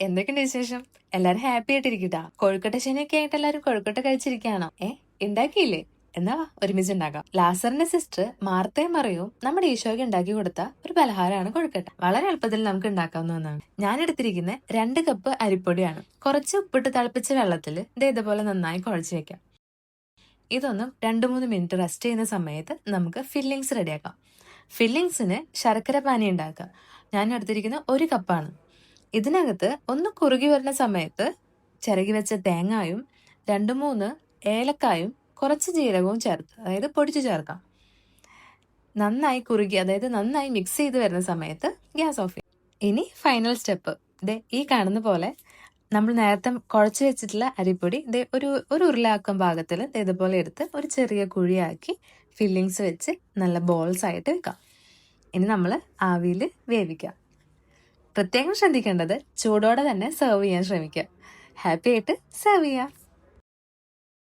എന്തൊക്കെയുണ്ട് വിശേഷം? എല്ലാരും ഹാപ്പി ആയിട്ടിരിക്കട്ടാ. കൊഴുക്കട്ട ശനിയൊക്കെ ആയിട്ട് എല്ലാരും കൊഴുക്കട്ട കഴിച്ചിരിക്കുകയാണോ? ഉണ്ടാക്കിയില്ലേ? എന്നാ വാ, ഒരുമിച്ച് ഉണ്ടാക്കാം. ലാസറിന്റെ സിസ്റ്റർ മാർത്തയും മറിയവും നമ്മുടെ ഈശോയ്ക്ക് ഉണ്ടാക്കി കൊടുത്ത ഒരു പലഹാരമാണ് കൊഴുക്കട്ട. വളരെ എളുപ്പത്തിൽ നമുക്ക് ഉണ്ടാക്കാവുന്ന ഒന്നാണ്. ഞാൻ എടുത്തിരിക്കുന്ന 2 കപ്പ് അരിപ്പൊടിയാണ്. കുറച്ച് ഉപ്പിട്ട് തിളപ്പിച്ച വെള്ളത്തിൽ ഇതുപോലെ നന്നായി കുഴച്ച് വെക്കാം. ഇതൊന്നും 2-3 മിനിറ്റ് റെസ്റ്റ് ചെയ്യുന്ന സമയത്ത് നമുക്ക് ഫില്ലിങ്സ് റെഡിയാക്കാം. ഫില്ലിങ്സിന് ശർക്കര പാനി ഉണ്ടാക്കാം. ഞാൻ എടുത്തിരിക്കുന്ന 1 കപ്പാണ്. ഇതിനകത്ത് ഒന്ന് കുറുകി വരുന്ന സമയത്ത് ചിരകി വെച്ച തേങ്ങായും 2-3 ഏലക്കായും കുറച്ച് ജീരകവും ചേർത്ത്, അതായത് പൊടിച്ചു ചേർക്കാം. നന്നായി കുറുകി, അതായത് നന്നായി മിക്സ് ചെയ്ത് വരുന്ന സമയത്ത് ഗ്യാസ് ഓഫ് ചെയ്യും. ഇനി ഫൈനൽ സ്റ്റെപ്പ്, ഈ കാണുന്ന പോലെ നമ്മൾ നേരത്തെ കുഴച്ച് വെച്ചിട്ടുള്ള അരിപ്പൊടി ഒരു ഉരുളാക്കം പാകത്തിൽ ഇതുപോലെ എടുത്ത് ഒരു ചെറിയ കുഴിയാക്കി ഫില്ലിങ്സ് വെച്ച് നല്ല ബോൾസ് ആയിട്ട് വെക്കാം. ഇനി നമ്മൾ ആവിയിൽ വേവിക്കാം. പ്രത്യേകം ശ്രദ്ധിക്കേണ്ടത് ചൂടോടെ തന്നെ സെർവ് ചെയ്യാൻ ശ്രമിക്കുക. ഹാപ്പി ആയിട്ട് സെർവ് ചെയ്യാം.